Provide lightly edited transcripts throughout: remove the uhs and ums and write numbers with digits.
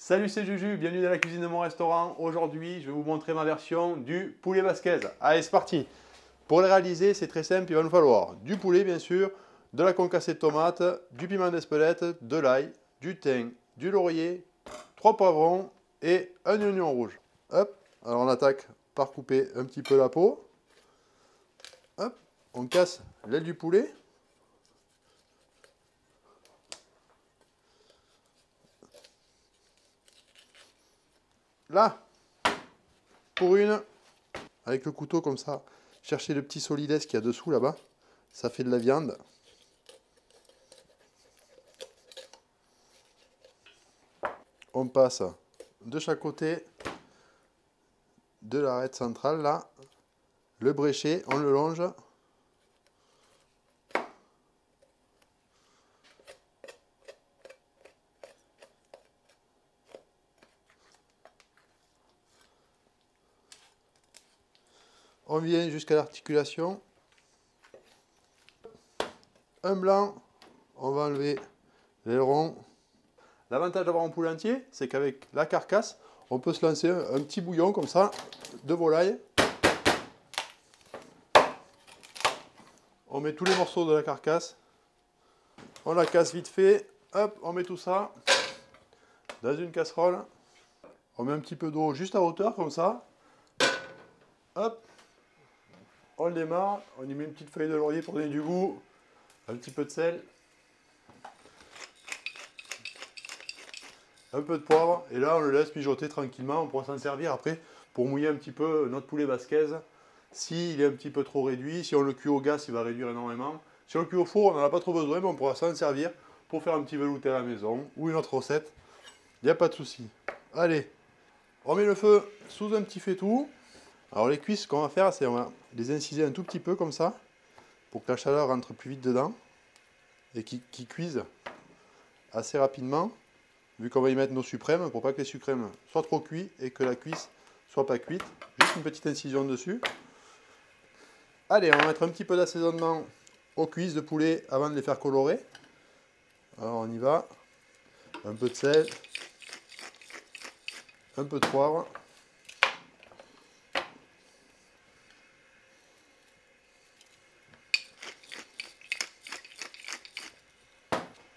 Salut, c'est Juju, bienvenue dans la cuisine de mon restaurant. Aujourd'hui, je vais vous montrer ma version du poulet basquez. Allez, c'est parti. Pour le réaliser, c'est très simple, il va nous falloir du poulet bien sûr, de la concassée de tomates, du piment d'Espelette, de l'ail, du thym, du laurier, 3 poivrons et un oignon rouge. Hop, alors on attaque par couper un petit peu la peau. Hop, on casse l'aile du poulet. Là, pour une, avec le couteau comme ça, cherchez le petit solides qu'il y a dessous là-bas. Ça fait de la viande. On passe de chaque côté de l'arête centrale là, le bréchet, on le longe. On vient jusqu'à l'articulation. Un blanc, on va enlever l'aileron. L'avantage d'avoir un poulet entier, c'est qu'avec la carcasse, on peut se lancer un petit bouillon comme ça, de volaille. On met tous les morceaux de la carcasse. On la casse vite fait. Hop, on met tout ça dans une casserole. On met un petit peu d'eau juste à hauteur comme ça. Hop, on le démarre. On y met une petite feuille de laurier pour donner du goût. Un petit peu de sel. Un peu de poivre. Et là, on le laisse mijoter tranquillement. On pourra s'en servir après pour mouiller un petit peu notre poulet basquez. S'il est un petit peu trop réduit, si on le cuit au gaz, il va réduire énormément. Si on le cuit au four, on n'en a pas trop besoin, mais on pourra s'en servir pour faire un petit velouté à la maison ou une autre recette. Il n'y a pas de souci. Allez, on met le feu sous un petit faitout. Alors les cuisses, ce qu'on va faire, c'est on va les inciser un tout petit peu comme ça, pour que la chaleur rentre plus vite dedans et qu'ils cuisent assez rapidement, vu qu'on va y mettre nos suprêmes, pour pas que les suprêmes soient trop cuits et que la cuisse soit pas cuite. Juste une petite incision dessus. Allez, on va mettre un petit peu d'assaisonnement aux cuisses de poulet avant de les faire colorer. Alors on y va. Un peu de sel. Un peu de poivre.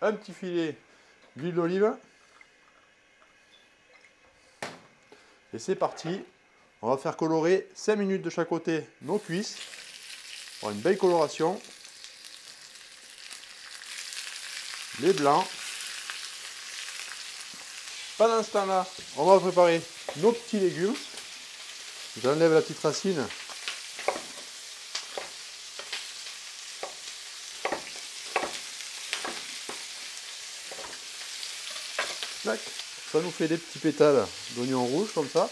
Un petit filet d'huile d'olive. Et c'est parti. On va faire colorer 5 minutes de chaque côté nos cuisses. Pour une belle coloration. Les blancs. Pendant ce temps-là, on va préparer nos petits légumes. J'enlève la petite racine. Tac. Ça nous fait des petits pétales d'oignons rouges comme ça.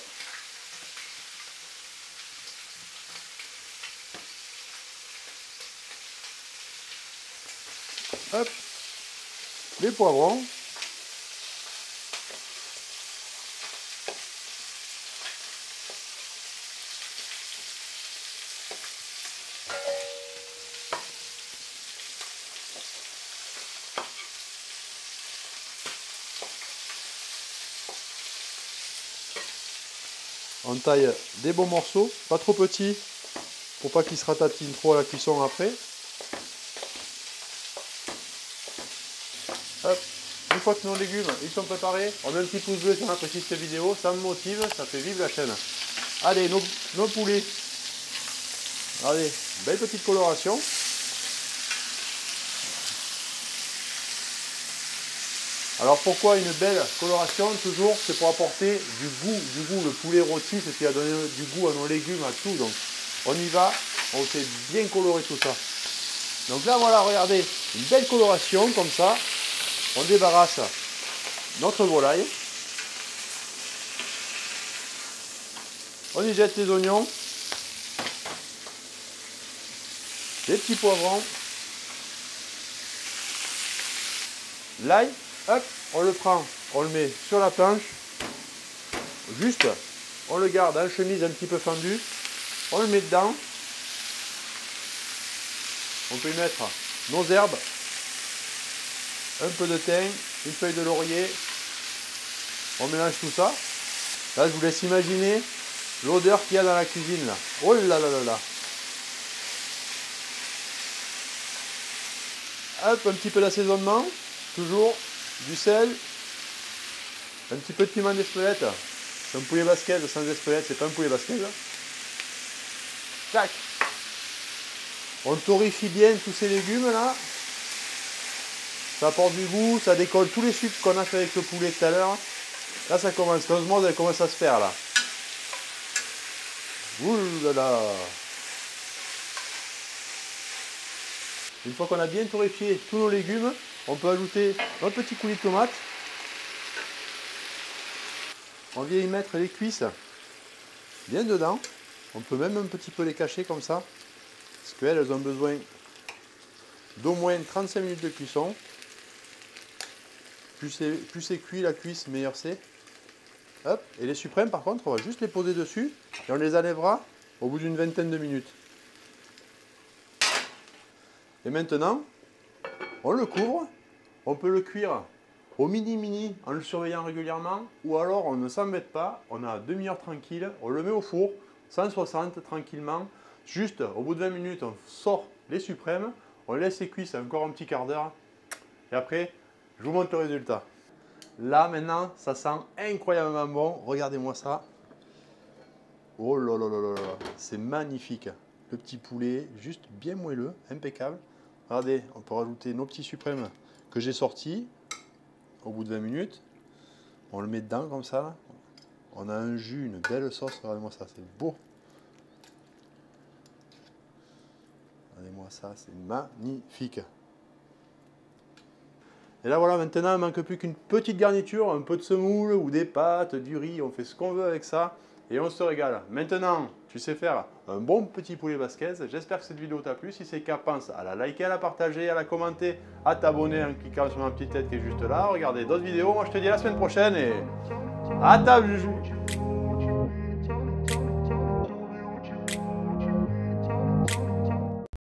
Hop. Les poivrons. On taille des bons morceaux, pas trop petits, pour pas qu'ils se ratatinent trop à la cuisson après. Hop. Une fois que nos légumes ils sont préparés, on met un petit pouce bleu si on apprécie cette vidéo, ça me motive, ça fait vivre la chaîne. Allez, nos poulets. Allez, belle petite coloration. Alors pourquoi une belle coloration? Toujours, c'est pour apporter du goût. Le poulet rôti, c'est ce qui a donné du goût à nos légumes, à tout. Donc on y va, on fait bien colorer tout ça. Donc là voilà, regardez, une belle coloration comme ça. On débarrasse notre volaille. On y jette les oignons, les petits poivrons, l'ail. Hop, on le prend, on le met sur la planche. Juste, on le garde en chemise un petit peu fendue. On le met dedans. On peut y mettre nos herbes. Un peu de thym, une feuille de laurier, On mélange tout ça. Là, je vous laisse imaginer l'odeur qu'il y a dans la cuisine là. Oh là là là là. Hop, un petit peu d'assaisonnement. Toujours du sel. Un petit peu de piment d'Espelette. C'est un poulet basquez sans Espelette, c'est pas un poulet basquez. Tac. On torréfie bien tous ces légumes là. Ça apporte du goût, ça décolle tous les sucres qu'on a fait avec le poulet tout à l'heure. Là ça commence, l'osmose elle commence à se faire là. Ouh là là. Une fois qu'on a bien torréfié tous nos légumes, on peut ajouter notre petit coulis de tomate. On vient y mettre les cuisses bien dedans. On peut même un petit peu les cacher comme ça. Parce qu'elles ont besoin d'au moins 35 minutes de cuisson. Plus c'est cuit la cuisse, meilleur c'est. Hop. Et les suprêmes par contre, on va juste les poser dessus. Et on les enlèvera au bout d'une vingtaine de minutes. Et maintenant, on le couvre. On peut le cuire au mini en le surveillant régulièrement, ou alors on ne s'embête pas, on a demi-heure tranquille, on le met au four, 160 tranquillement, juste au bout de 20 minutes on sort les suprêmes, on laisse les cuisses encore un petit quart d'heure, et après je vous montre le résultat. Là maintenant ça sent incroyablement bon, regardez-moi ça, oh là là là là là, c'est magnifique, le petit poulet juste bien moelleux, impeccable. Regardez, on peut rajouter nos petits suprêmes que j'ai sortis. Au bout de 20 minutes, on le met dedans comme ça. Là. On a un jus, une belle sauce. Regardez-moi ça, c'est beau. Regardez-moi ça, c'est magnifique. Et là voilà, maintenant il ne manque plus qu'une petite garniture, un peu de semoule ou des pâtes, du riz. On fait ce qu'on veut avec ça et on se régale. Maintenant, tu sais faire un bon petit poulet basquez. J'espère que cette vidéo t'a plu. Si c'est le cas, pense à la liker, à la partager, à la commenter, à t'abonner en cliquant sur ma petite tête qui est juste là. Regardez d'autres vidéos. Moi, je te dis à la semaine prochaine et à table, Juju.